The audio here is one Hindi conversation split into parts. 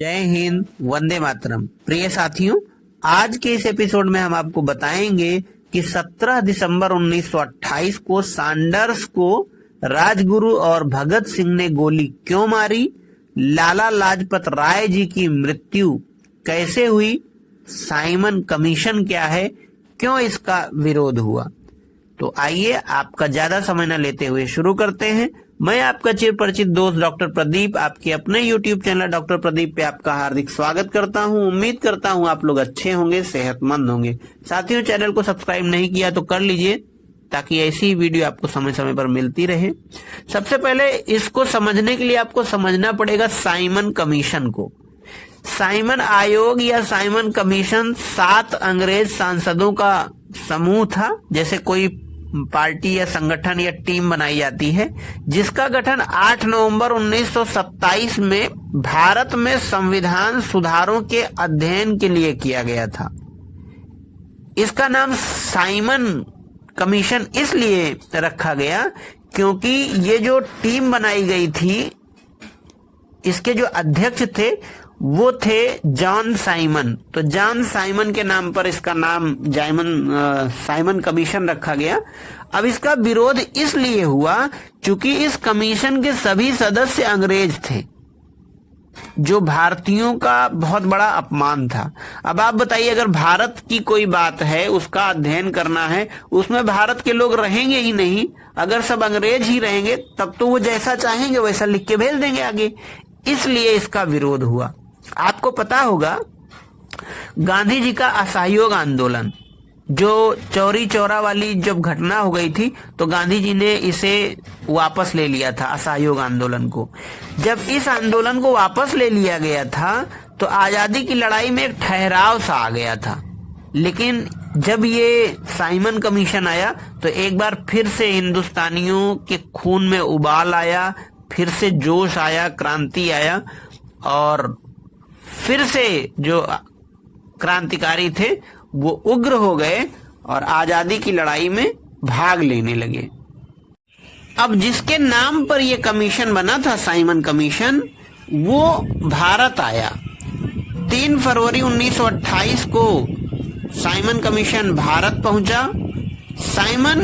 जय हिंद, वंदे मातरम। प्रिय साथियों, आज के इस एपिसोड में हम आपको बताएंगे कि 17 दिसंबर 1928 को सैंडर्स को राजगुरु और भगत सिंह ने गोली क्यों मारी, लाला लाजपत राय जी की मृत्यु कैसे हुई, साइमन कमीशन क्या है, क्यों इसका विरोध हुआ। तो आइए आपका ज्यादा समय न लेते हुए शुरू करते हैं। मैं आपका चिर परिचित दोस्त डॉक्टर प्रदीप आपके अपने YouTube चैनल डॉक्टर प्रदीप पे आपका हार्दिक स्वागत करता हूं। उम्मीद करता हूं आप लोग अच्छे होंगे, सेहतमंद होंगे। साथियों, चैनल को सब्सक्राइब नहीं किया तो कर लीजिए ताकि ऐसी ही वीडियो आपको समय समय पर मिलती रहे। सबसे पहले इसको समझने के लिए आपको समझना पड़ेगा साइमन कमीशन को। साइमन आयोग या साइमन कमीशन 7 अंग्रेज सांसदों का समूह था। जैसे कोई पार्टी या संगठन या टीम बनाई जाती है, जिसका गठन 8 नवंबर 1927 में भारत में संविधान सुधारों के अध्ययन के लिए किया गया था। इसका नाम साइमन कमीशन इसलिए रखा गया क्योंकि ये जो टीम बनाई गई थी, इसके जो अध्यक्ष थे वो थे जॉन साइमन। तो जॉन साइमन के नाम पर इसका नाम साइमन कमीशन रखा गया। अब इसका विरोध इसलिए हुआ क्योंकि इस कमीशन के सभी सदस्य अंग्रेज थे, जो भारतीयों का बहुत बड़ा अपमान था। अब आप बताइए, अगर भारत की कोई बात है, उसका अध्ययन करना है, उसमें भारत के लोग रहेंगे ही नहीं। अगर सब अंग्रेज ही रहेंगे तब तो वो जैसा चाहेंगे वैसा लिख के भेज देंगे आगे। इसलिए इसका विरोध हुआ। आपको पता होगा, गांधी जी का असहयोग आंदोलन, जो चौरी चौरा वाली जब घटना हो गई थी, तो गांधी जी ने इसे वापस ले लिया था, असहयोग आंदोलन को। जब इस आंदोलन को वापस ले लिया गया था तो आजादी की लड़ाई में एक ठहराव सा आ गया था। लेकिन जब ये साइमन कमीशन आया तो एक बार फिर से हिंदुस्तानियों के खून में उबाल आया, फिर से जोश आया, क्रांति आया, और फिर से जो क्रांतिकारी थे वो उग्र हो गए और आजादी की लड़ाई में भाग लेने लगे। अब जिसके नाम पर यह कमीशन बना था, साइमन कमीशन, वो भारत आया। 3 फरवरी 1928 को साइमन कमीशन भारत पहुंचा। साइमन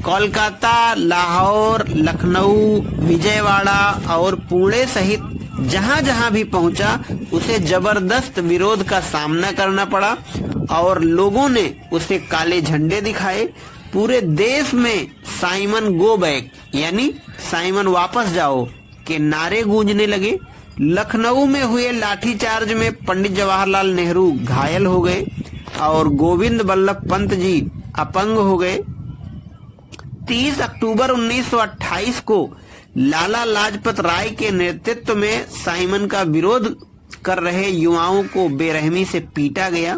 कोलकाता, लाहौर, लखनऊ, विजयवाड़ा और पुणे सहित जहां जहां भी पहुंचा उसे जबरदस्त विरोध का सामना करना पड़ा और लोगों ने उसे काले झंडे दिखाए। पूरे देश में साइमन गो बैक यानी साइमन वापस जाओ के नारे गूंजने लगे। लखनऊ में हुए लाठीचार्ज में पंडित जवाहरलाल नेहरू घायल हो गए और गोविंद बल्लभ पंत जी अपंग हो गए। 30 अक्टूबर 1928 को लाला लाजपत राय के नेतृत्व में साइमन का विरोध कर रहे युवाओं को बेरहमी से पीटा गया।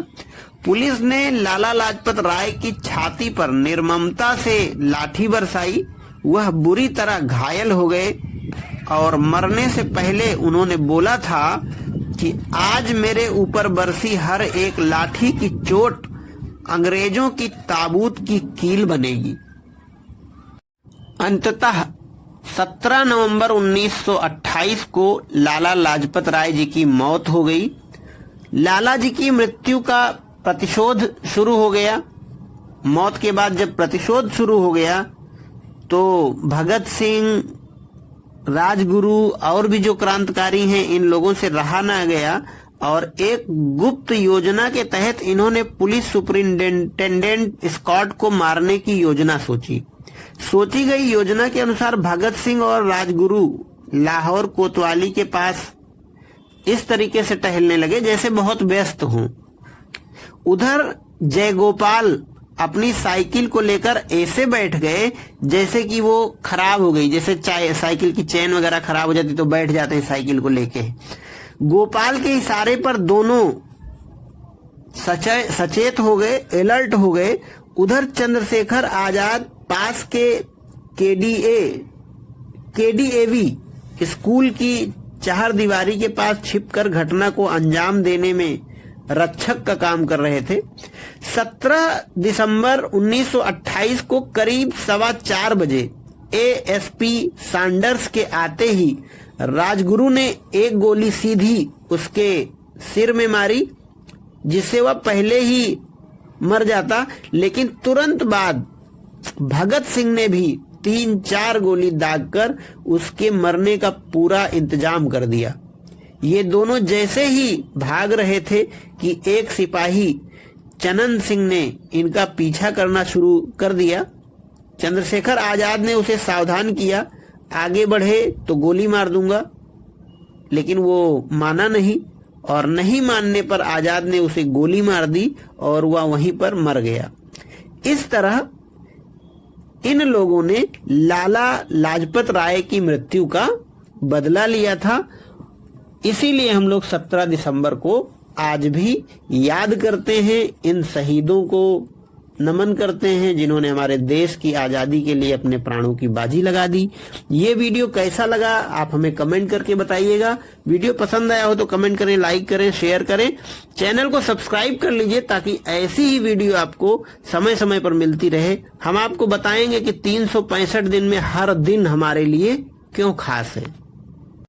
पुलिस ने लाला लाजपत राय की छाती पर निर्ममता से लाठी बरसाई। वह बुरी तरह घायल हो गए और मरने से पहले उन्होंने बोला था कि आज मेरे ऊपर बरसी हर एक लाठी की चोट अंग्रेजों की ताबूत की कील बनेगी। अंततः 17 नवंबर 1928 को लाला लाजपत राय जी की मौत हो गई। लाला जी की मृत्यु का प्रतिशोध शुरू हो गया। मौत के बाद जब प्रतिशोध शुरू हो गया तो भगत सिंह, राजगुरु और भी जो क्रांतिकारी हैं, इन लोगों से रहा ना गया और एक गुप्त योजना के तहत इन्होंने पुलिस सुपरिंटेंडेंट स्कॉट को मारने की योजना सोची गई योजना के अनुसार भगत सिंह और राजगुरु लाहौर कोतवाली के पास इस तरीके से टहलने लगे जैसे बहुत व्यस्त हों। उधर जयगोपाल अपनी साइकिल को लेकर ऐसे बैठ गए जैसे कि वो खराब हो गई। जैसे साइकिल की चेन वगैरह खराब हो जाती तो बैठ जाते हैं साइकिल को लेके। गोपाल के इशारे पर दोनों सचेत हो गए, अलर्ट हो गए। उधर चंद्रशेखर आजाद पास के केडीएवी स्कूल की चार दीवारी के पास छिपकर घटना को अंजाम देने में रक्षक का काम कर रहे थे। 17 दिसंबर 1928 को करीब 4:15 बजे एएसपी सैंडर्स के आते ही राजगुरु ने एक गोली सीधी उसके सिर में मारी, जिससे वह पहले ही मर जाता, लेकिन तुरंत बाद भगत सिंह ने भी 3-4 गोली दागकर उसके मरने का पूरा इंतजाम कर दिया। ये दोनों जैसे ही भाग रहे थे कि एक सिपाही चनन सिंह ने इनका पीछा करना शुरू कर दिया। चंद्रशेखर आजाद ने उसे सावधान किया, आगे बढ़े तो गोली मार दूंगा, लेकिन वो माना नहीं, और नहीं मानने पर आजाद ने उसे गोली मार दी और वह वहीं पर मर गया। इस तरह इन लोगों ने लाला लाजपत राय की मृत्यु का बदला लिया था। इसीलिए हम लोग 17 दिसंबर को आज भी याद करते हैं, इन शहीदों को नमन करते हैं जिन्होंने हमारे देश की आजादी के लिए अपने प्राणों की बाजी लगा दी। ये वीडियो कैसा लगा आप हमें कमेंट करके बताइएगा। वीडियो पसंद आया हो तो कमेंट करें, लाइक करें, शेयर करें, चैनल को सब्सक्राइब कर लीजिए ताकि ऐसी ही वीडियो आपको समय समय पर मिलती रहे। हम आपको बताएंगे कि 365 दिन में हर दिन हमारे लिए क्यों खास है।